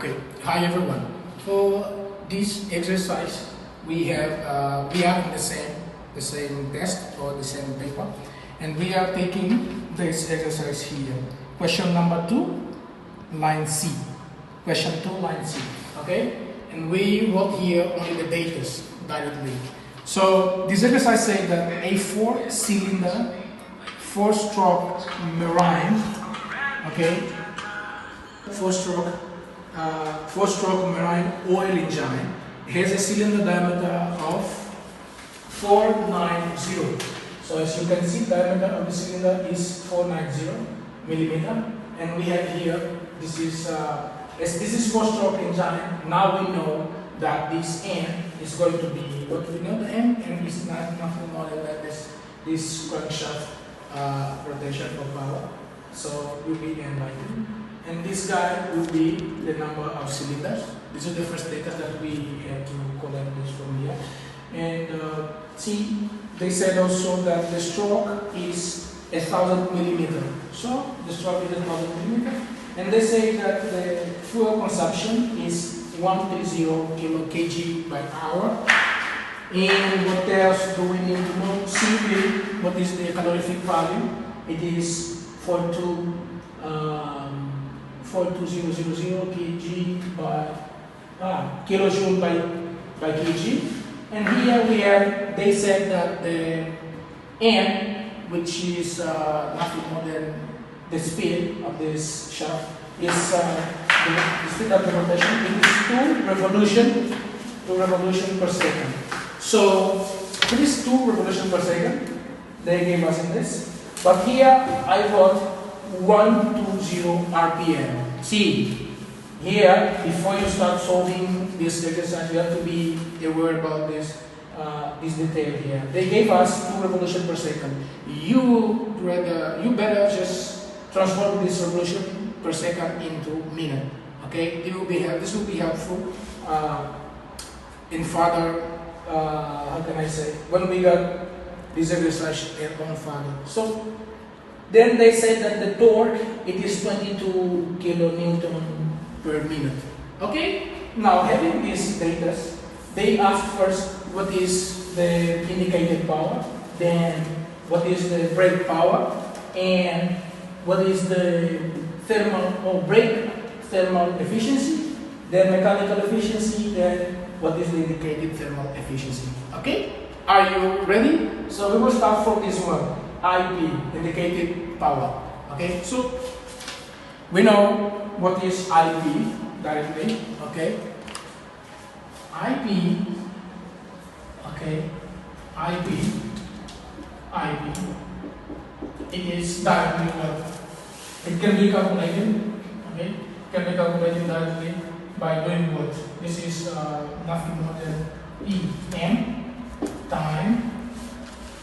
Okay, hi everyone. For this exercise, we have the same test or the same paper, and we are taking this exercise here. Question number 2, line C. Question 2, line C. Okay, and we wrote here only the data directly. So this exercise says that a 4-cylinder, 4-stroke marine, okay, 4-stroke marine oil engine has a cylinder diameter of 490. So as you can see, diameter of the cylinder is 490 millimeter, and we have here this is as this is 4-stroke engine. Now we know that this N is going to be what we know. The N is nothing more than that this crankshaft rotation of power. So will be N by 2. And this guy will be the number of cylinders. This is the first data that we had to collect this from here. And see, they said also that the stroke is 1000 millimeter. So the stroke is 1000 millimeter. And they say that the fuel consumption is 130 kg by hour. And what else do we need to know? Simply, what is the calorific value? It is 42000 kg by kilojoule by kg. And here we have, they said that the N, which is nothing more than the speed of this shaft, is the speed of the rotation. It is 2 revolution per second. So it is 2 revolution per second. They gave us in this. But here I wrote 120 RPM. See, here, before you start solving this exercise, you have to be aware about this detail here. They gave us 2 revolutions per second. You better just transform this revolution per second into minute. Okay, this will be helpful in further. How can I say, when we got this exercise on further. So then they said that the torque, it is 22 kilonewton per minute. Okay? Now, having these data, they ask first what is the indicated power, then what is the brake power, and what is the thermal or brake thermal efficiency, then mechanical efficiency, then what is the indicated thermal efficiency. Okay? Are you ready? So we will start from this one. IP, indicated power. Okay, so we know what is IP directly. Okay, IP. Okay, IP. It is directly what it can be calculated. Okay, it can be calculated directly by doing what? This is nothing more than Pm time.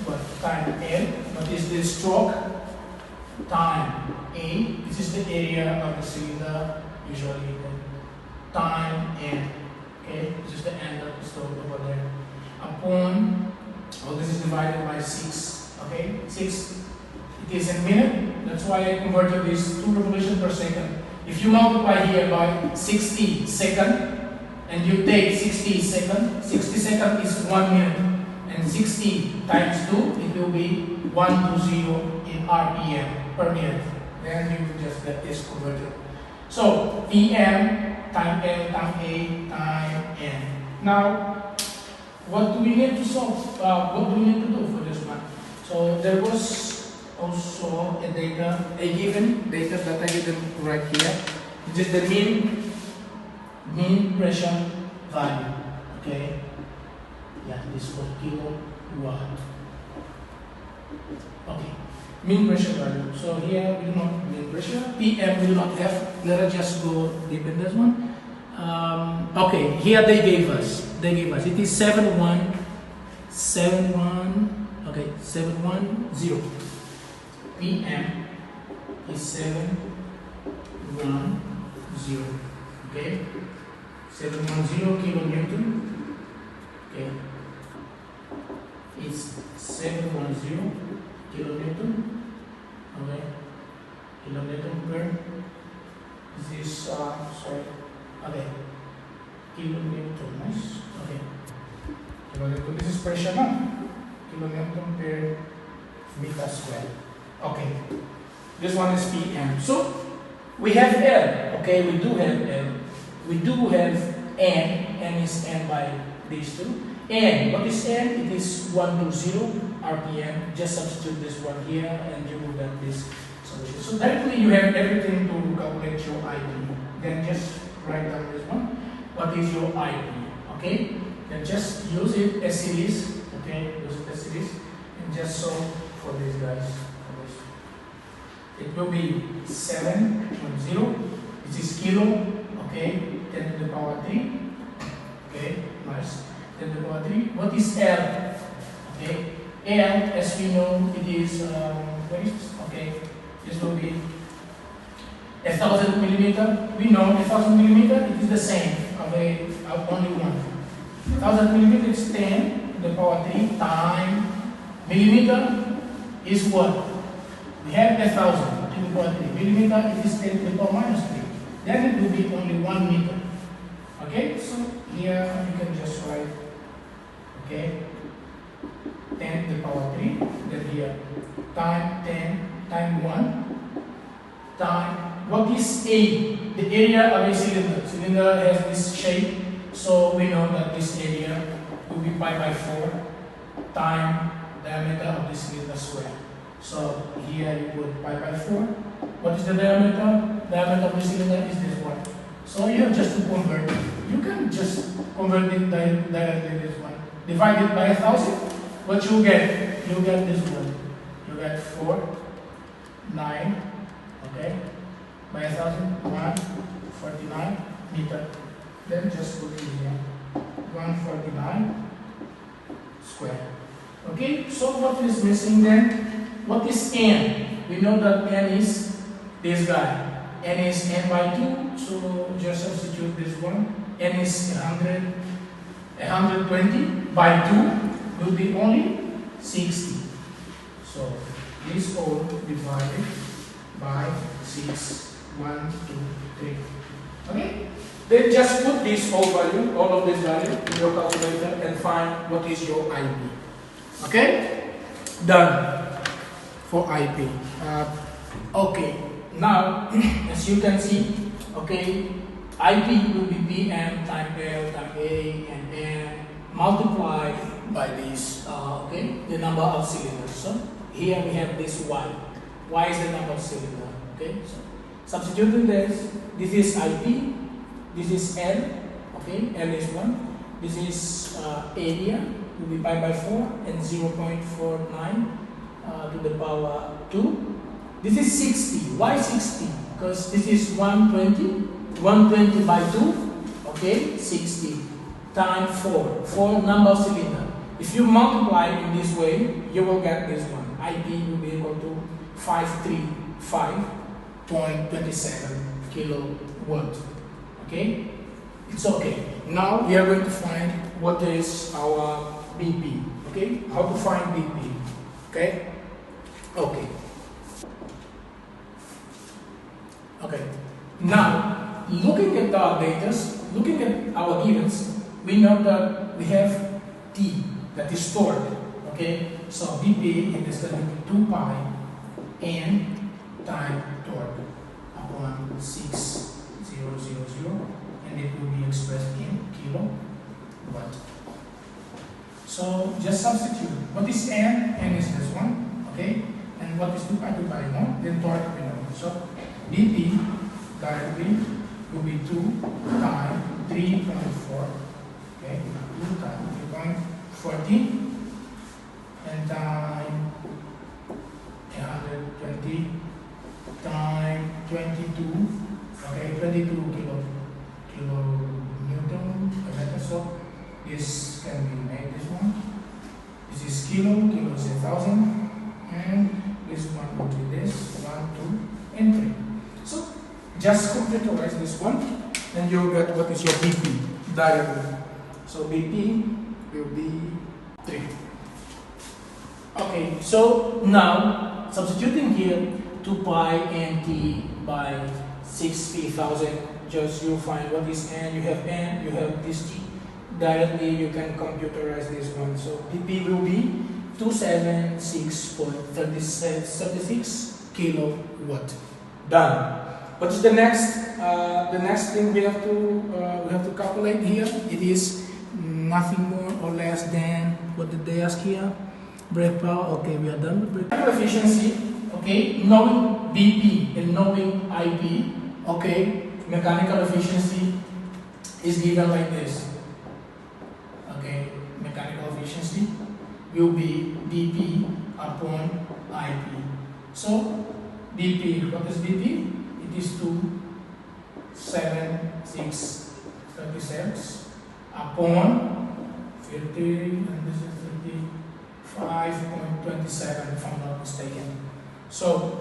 What time L? What is the stroke? Time A. This is the area of the cylinder, usually time N. Okay, this is the end of the stroke over there. Upon, this is divided by 6. Okay, 6. It is in minute. That's why I converted this 2 revolutions per second. If you multiply here by 60 seconds, and you take 60 seconds, 60 seconds is 1 minute. And 60 times 2, it will be 120 in RPM per minute. Then you will just get this converted. So PM, time L, time A, time N. Now, what do we need to solve? What do we need to do for this one? So there was also a given data that I didn't write here. It is the mean pressure value. Okay. Yeah, this is for kilowatt. Okay, mean pressure value. So here we do not have mean pressure. PM we do not have. Let us just go deep in this one. Okay, here they gave us. It is 710. Okay, 710. PM is 710. Okay, 710 kilonewton. Okay. It's 710 kilonewton. Okay, kilonewton per. This is Okay, kilonewtons. Okay, kilonewton. This is pressure now. Kilonewton per meter square. Okay, this one is PM. So we have L. Okay, we do have L. We do have N. N is N by these two. N. What is N? It is 120 RPM. Just substitute this one here, and you will get this solution. So directly you have everything to calculate your IP. Then just write down this one. What is your IP? Okay. Then just use it as series. Okay. Use it as series, and just solve for these guys. It will be 7.0. This is kilo. Okay. 10 to the power 3. Okay. Nice. 10 to the power 3. What is L? Okay. L, as we know, it is okay. This will be 1,000 millimeter. We know 1,000 millimeter. It is the same. Okay, only one. 1,000 millimeter is 10 to the power 3 time millimeter is what? We have 1,000 to the power 3 millimeter. It is 10 to the power minus 3. Then it will be only 1 meter. Okay, so here you can just write. Okay. 10 to the power 3, then here time 10 time 1 time, what is A? The area of a cylinder. Cylinder has this shape, so we know that this area will be pi by 4 time diameter of the cylinder square. So here you put pi by 4. What is the diameter? Diameter of the cylinder is this one. So you have just to convert. You can just convert it directly this one. Divide it by 1,000. What you get? You get this one. You get 4, 9, okay, by 1,000, 149 meter. Then just put in here 149 square. Okay, so what is missing then? What is N? We know that N is this guy. N is N by 2, so just substitute this one. N is 120 by 2. Will be only 60. So this all divided by 6, 1, 2, 3. Okay? Then just put this whole value, all of this value in your calculator and find what is your IP. Okay? Done for IP. Okay. Now, as you can see, okay, IP will be PM times L times A and N multiplied by this, okay, the number of cylinders. So here we have this Y. Y is the number of cylinder. Okay, so substituting this is IP, this is L, okay, L is 1, this is area, will be pi by 4 and 0.49 to the power 2. This is 60. Why 60? Because this is 120 by 2, okay, 60 times 4, 4 number of cylinder. If you multiply in this way, you will get this one. IP will be equal to 535.27 kilowatt. Okay? It's okay. Now we are going to find what is our BP. Okay? How to find BP. Okay? Okay. Okay. Now, looking at our data, looking at our givens, we know that we have T that is stored. Okay, so BP is going to be 2 pi n time torque upon 6,000, and it will be expressed in kilowatt. So just substitute. What is n? N is this one. Okay, and what is 2 pi? 2 pi no. Then torque we know. So BP directly will be 2 times 3.4. Okay, 2 times 3.40 and time 120 times 22. Okay, 22 kilonewton per meter. So this can be made this one. This is kilo is 1,000, and this one will be this 1, 2, and 3. So just computerize this one, and you'll get what is your BP directly. So BP will be 3. Okay, so now substituting here 2 pi nt by 60,000 just you find what is N, you have N, you have this T. Directly you can computerize this one. So BP will be 276.36 kilowatt. Done. What is the next? The next thing we have to calculate here. It is nothing more or less than what did they ask here? Brake power. Okay, we are done with brake power efficiency. Okay, knowing BP and knowing IP. Okay, mechanical efficiency is given like this. Okay, mechanical efficiency will be BP upon IP. So BP, what is BP? It is 27636 upon 50, and this is 55.27 if I'm not mistaken. So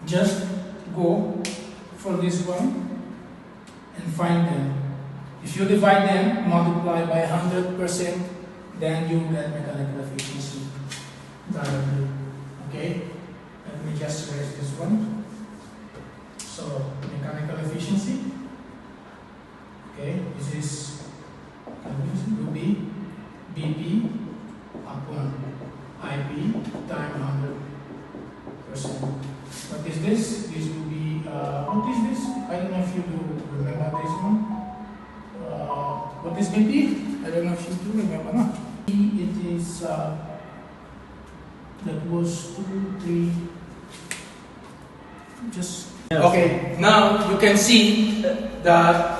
just go for this one and find them. If you divide them, multiply by 100%, then you get mechanical efficiency directly. Okay? Let me just erase this one. So mechanical efficiency. Okay, this is will be BP upon IP times 100%. What is this? This will be what is this? I don't know if you do remember this one. What is BP? I don't know if you do remember. No? It is that was 2, 3. Just okay. Now you can see that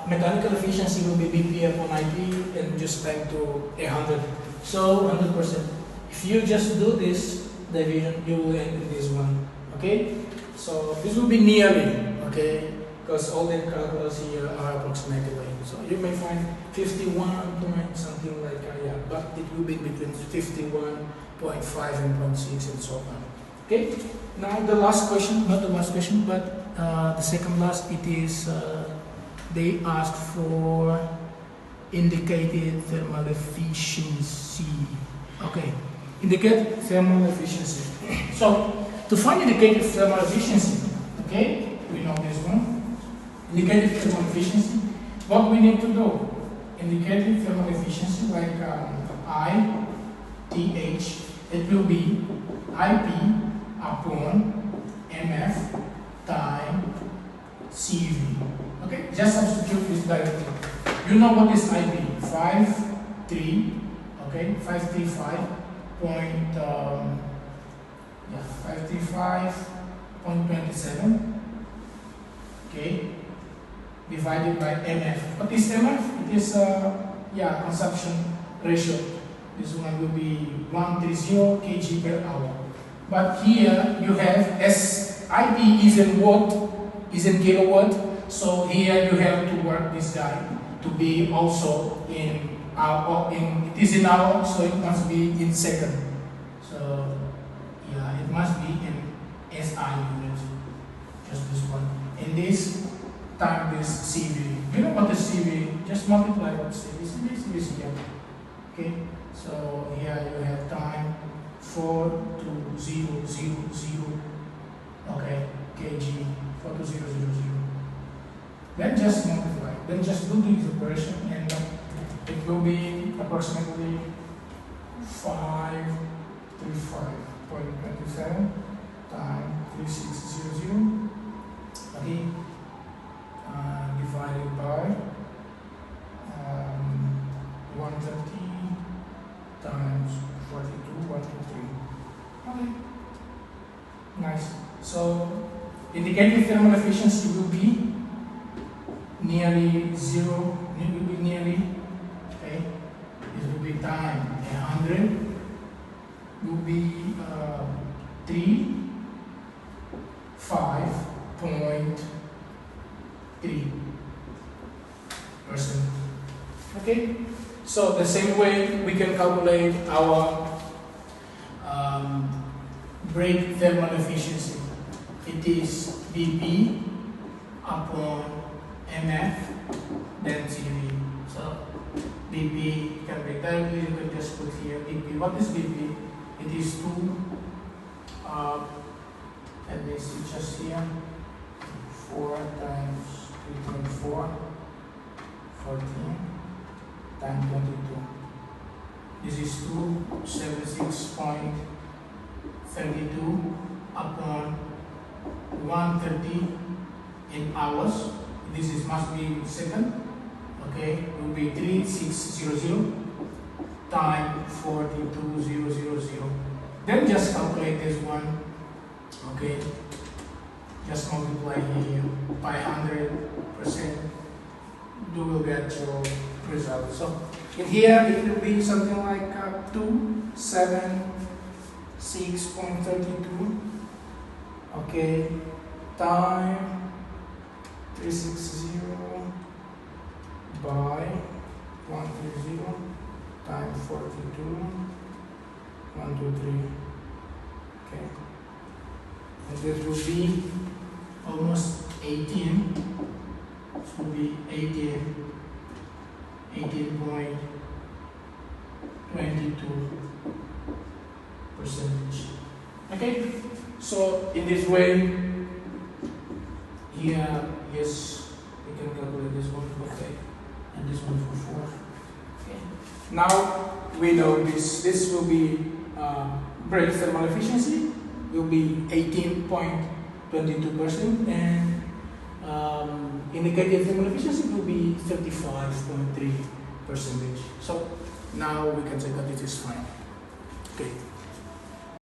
mechanical efficiency will be BP upon IP and just time to 100. So 100%. If you just do this division, you will end in this one. Okay. So this will be nearly. Okay. Because all the calculus here are approximately. So you may find 51 point something like yeah, but it will be between 51.5 and 0.6 and so on. Okay. Now the last question, not the last question, but the second last. It is they ask for indicated thermal efficiency. Okay, indicated thermal efficiency. So to find indicated thermal efficiency, okay, we know this one. Indicated thermal efficiency. What we need to do? Indicated thermal efficiency, like ITH, it will be IP upon MF time CV. Okay, just substitute this directly. You know what is IP? 53. Okay, 535 point 535.27. Okay, divided by MF. What is MF? It is consumption ratio. This one will be 130 kg per hour. But here you have, as IP is in watt, is in kilowatt, so here you have to work this guy to be also in hour, it is in hour, so it must be in second. So yeah, it must be in SI unit, just this one. In this time, this CV. You know what is CV? Just multiply what CV is here. Okay, so here you have time 42000. Okay, kg 42000. Then just multiply. Then just do the operation, and it will be approximately 535.27 times 3600. Okay, divided by 130 times 42, 123. Okay, nice. So indicated thermal efficiency will be nearly zero. It will be nearly. Okay, this will be time 100. Will be 35.3%. Okay, so the same way we can calculate our brake thermal efficiency. It is BP upon MF then CV. So BP can be directly, you can just put here BP. What is BP? It is 2 and this is just here 4 times 3.4, 14 times 22. This is 276.32 upon 130 in hours. This is must be second. Okay, it will be 3600 times 42000. Then just calculate this one. Okay, just multiply here by 100%. You will get your result. So in here it will be something like 276.32. Okay, time 360 by 130 times 42, 123. Okay, and this will be almost 18. This will be 18.22%. Okay, so in this way, here, yes, we can calculate this one for 5 and this one for 4. Okay. Now we know this will be brake thermal efficiency will be 18.22%, and indicated thermal efficiency will be 35.3%. So now we can say that it is fine. Okay.